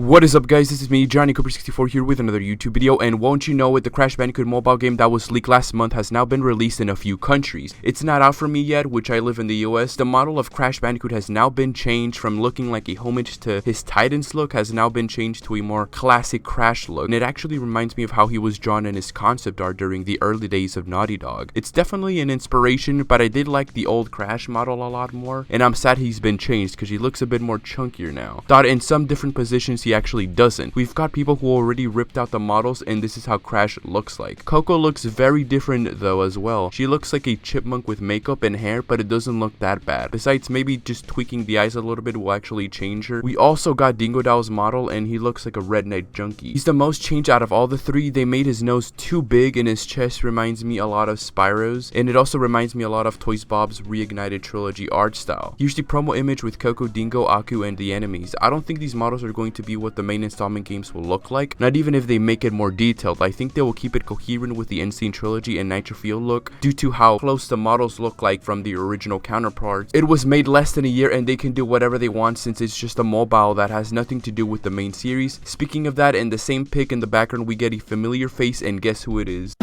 What is up, guys? This is me, Johnny Cooper64 here with another YouTube video, and won't you know it, the Crash Bandicoot mobile game that was leaked last month has now been released in a few countries. It's not out for me yet, which I live in the US. The model of Crash Bandicoot has now been changed from looking like a homage to his Titans look, has now been changed to a more classic Crash look, and it actually reminds me of how he was drawn in his concept art during the early days of Naughty Dog. It's definitely an inspiration, but I did like the old Crash model a lot more, and I'm sad he's been changed because he looks a bit more chunkier now. Thought in some different positions he actually doesn't. We've got people who already ripped out the models, and this is how Crash looks like. Coco looks very different though as well. She looks like a chipmunk with makeup and hair, but it doesn't look that bad. Besides, maybe just tweaking the eyes a little bit will actually change her. We also got Dingo Dow's model, and he looks like a redneck junkie. He's the most changed out of all the three. They made his nose too big, and his chest reminds me a lot of Spyro's, and it also reminds me a lot of Toys Bob's Reignited Trilogy art style. Here's the promo image with Coco, Dingo, Aku, and the enemies. I don't think these models are going to be what the main installment games will look like, not even if they make it more detailed. I think they will keep it coherent with the Insane Trilogy and Nitro Fuel look due to how close the models look like from the original counterparts. It was made less than a year, and they can do whatever they want since it's just a mobile that has nothing to do with the main series. Speaking of that, in the same pic in the background we get a familiar face, and guess who it is?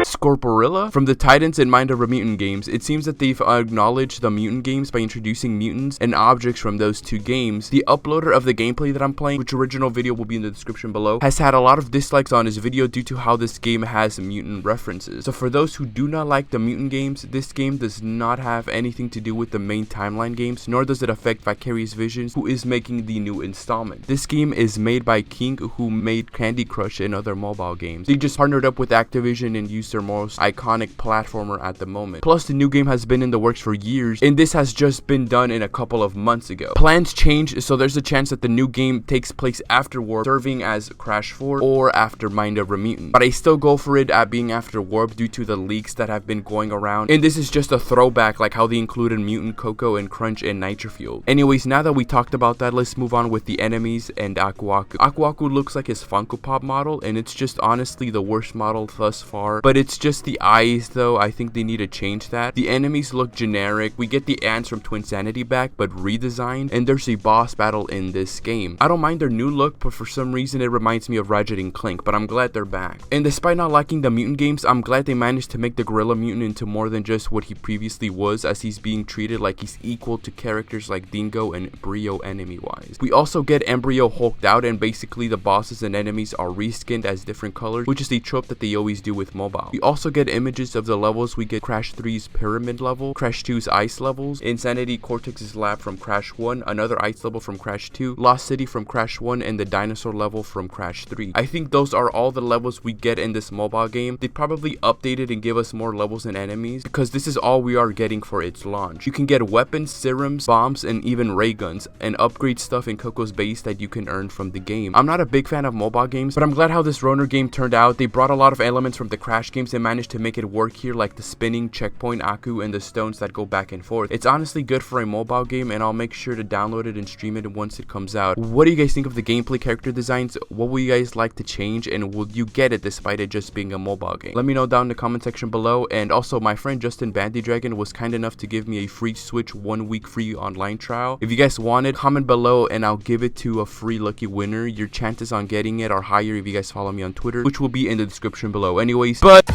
Scorporilla from the Titans and Mind of a Mutant games. It seems that they've acknowledged the mutant games by introducing mutants and objects from those two games. The uploader of the gameplay that I'm playing, which original video will be in the description below, has had a lot of dislikes on his video due to how this game has mutant references. So for those who do not like the mutant games, this game does not have anything to do with the main timeline games, nor does it affect Vicarious Visions, who is making the new installment. This game is made by King, who made Candy Crush and other mobile games. They just partnered up with Activision and used their most iconic platformer at the moment. Plus, the new game has been in the works for years, and this has just been done in a couple of months ago. Plans change, so there's a chance that the new game takes place after Warp, serving as Crash 4 or after Mind of a Mutant. But I still go for it at being after Warp due to the leaks that have been going around, and this is just a throwback like how they included Mutant, Coco, and Crunch in Nitro Fuel. Anyways, now that we talked about that, let's move on with the enemies and Aku Aku. Aku Aku looks like his Funko Pop model, and it's just honestly the worst model thus far, but it's just the eyes though. I think they need to change that. The enemies look generic. We get the ants from Twinsanity back, but redesigned, and there's a boss battle in this game. I don't mind their new look, but for some reason it reminds me of Ratchet and Clank, but I'm glad they're back. And despite not liking the mutant games, I'm glad they managed to make the Gorilla Mutant into more than just what he previously was, as he's being treated like he's equal to characters like Dingo and Brio enemy wise. We also get Embryo hulked out, and basically the bosses and enemies are reskinned as different colors, which is a trope that they always do with mobile. We also get images of the levels. We get Crash 3's Pyramid level, Crash 2's Ice levels, Insanity Cortex's Lab from Crash 1, another Ice level from Crash 2, Lost City from Crash 1, and the Dinosaur level from Crash 3. I think those are all the levels we get in this mobile game. They probably updated and give us more levels and enemies, because this is all we are getting for its launch. You can get weapons, serums, bombs, and even ray guns, and upgrade stuff in Coco's base that you can earn from the game. I'm not a big fan of mobile games, but I'm glad how this Roner game turned out. They brought a lot of elements from the Crash games and managed to make it work here, like the spinning checkpoint Aku and the stones that go back and forth. It's honestly good for a mobile game, and I'll make sure to download it and stream it once it comes out. What do you guys think of the gameplay, character designs? What would you guys like to change, and will you get it despite it just being a mobile game? Let me know down in the comment section below. And also, my friend Justin Bandydragon was kind enough to give me a free Switch 1 week free online trial. If you guys want it, comment below and I'll give it to a free lucky winner. Your chances on getting it are higher if you guys follow me on Twitter, which will be in the description below. Anyways, but